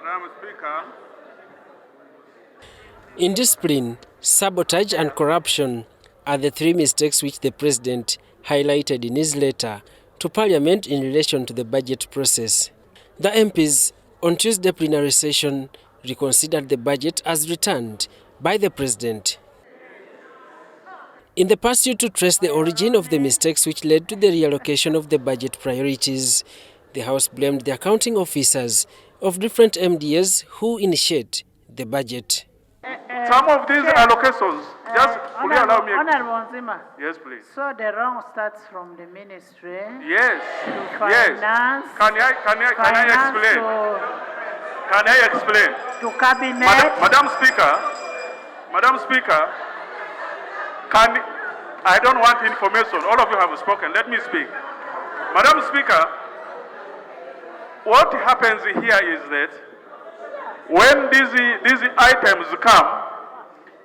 Madam Speaker. Indiscipline, sabotage and corruption are the three mistakes which the President highlighted in his letter to Parliament in relation to the budget process. The MPs on Tuesday plenary session reconsidered the budget as returned by the President. In the pursuit to trace the origin of the mistakes which led to the reallocation of the budget priorities, the House blamed the accounting officers of different MDAs who initiate the budget. Some of these allocations, just will you allow me? Honorable Nzima. Yes, please. So the wrong starts from the ministry. Yes. To finance. Yes. Can I explain? Can I explain? To cabinet. Madam Speaker, I don't want information. All of you have spoken. Let me speak. Madam Speaker, what happens here is that when these items come,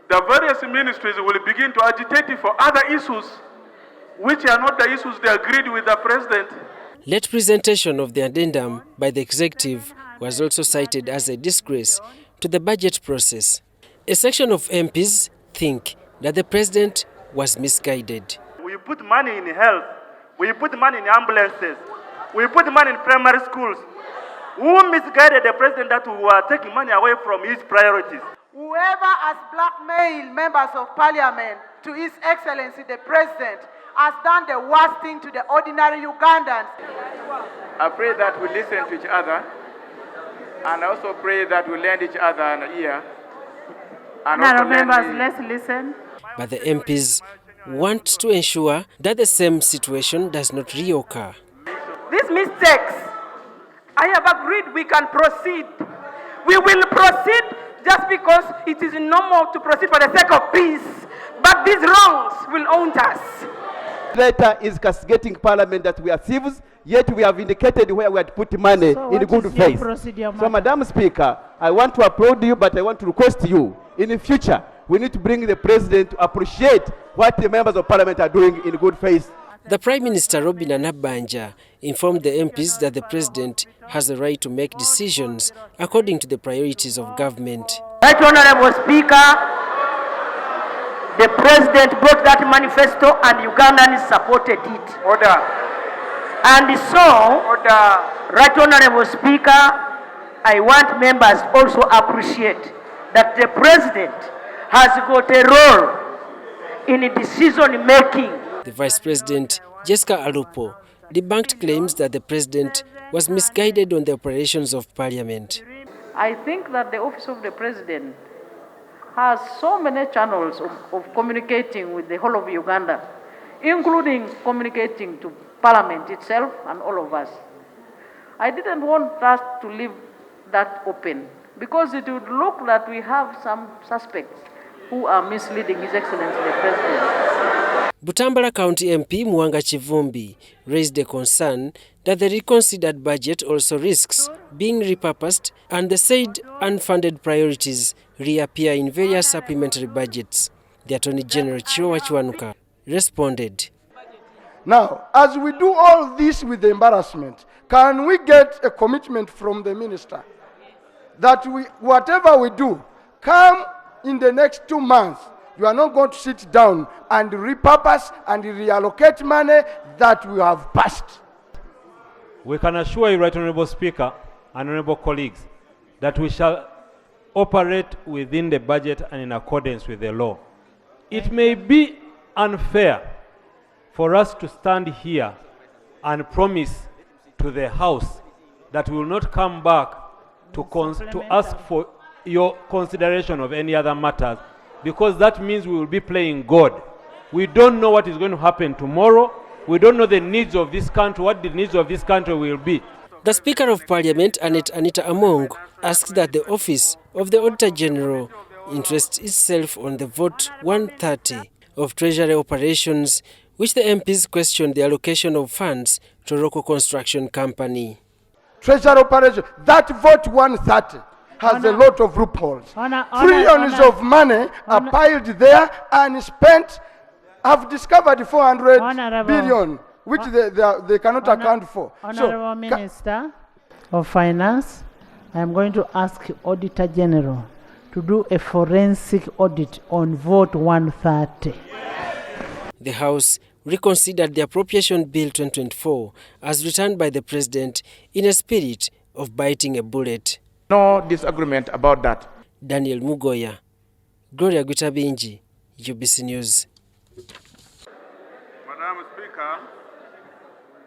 the various ministries will begin to agitate for other issues which are not the issues they agreed with the President. Late presentation of the addendum by the executive was also cited as a disgrace to the budget process. A section of MPs think that the President was misguided. We put money in health, we put money in ambulances, we put money in primary schools. Who misguided the President that we were taking money away from his priorities? Whoever has blackmailed members of Parliament to His Excellency the President has done the worst thing to the ordinary Ugandans. I pray that we listen to each other, and I also pray that we lend each other an ear. Honourable members, let's listen. But the MPs want to ensure that the same situation does not reoccur. These mistakes, I have agreed we can proceed. We will proceed just because it is normal to proceed for the sake of peace. But these wrongs will haunt us. Letter is castigating Parliament that we are thieves, yet we have indicated where we had put money in good faith. So, Madam Speaker, I want to applaud you, but I want to request you, in the future, we need to bring the President to appreciate what the members of Parliament are doing in good faith. The Prime Minister Robin Anabanja informed the MPs that the President has the right to make decisions according to the priorities of government. Right Honourable Speaker, the President brought that manifesto and Ugandans supported it. Order. And so, Right Honourable Speaker, I want members also appreciate that the President has got a role in decision making. The Vice President Jesica Alupo debunked claims that the President was misguided on the operations of Parliament. I think that the Office of the President has so many channels of communicating with the whole of Uganda, including communicating to Parliament itself and all of us. I didn't want us to leave that open because it would look that we have some suspects who are misleading His Excellency the President. Butambala County MP Mwanga Chivumbi raised a concern that the reconsidered budget also risks being repurposed and the said unfunded priorities reappear in various supplementary budgets. The Attorney General Chirowa Chiwanuka responded. Now, as we do all this with the embarrassment, can we get a commitment from the Minister that whatever we do, come in the next 2 months, you are not going to sit down and repurpose and reallocate money that we have passed? We can assure you, Right Honourable Speaker and Honourable colleagues, that we shall operate within the budget and in accordance with the law. It may be unfair for us to stand here and promise to the House that we will not come back to ask for your consideration of any other matters, because that means we will be playing God. We don't know what is going to happen tomorrow. We don't know the needs of this country, what the needs of this country will be. The Speaker of Parliament, Anita Among, asked that the Office of the Auditor General interest itself on the vote 130 of Treasury Operations, which the MPs questioned the allocation of funds to local construction company. Treasury Operations, that vote 130 has a lot of loopholes. Trillions of money are piled there and spent. I've discovered 400 billion, which they cannot account for. Honourable Minister of Finance, I am going to ask Auditor General to do a forensic audit on vote 130. The House reconsidered the Appropriation Bill 2024 as returned by the President in a spirit of biting a bullet. No disagreement about that. Daniel Mugoya, Gloria Gutabinji, UBC News.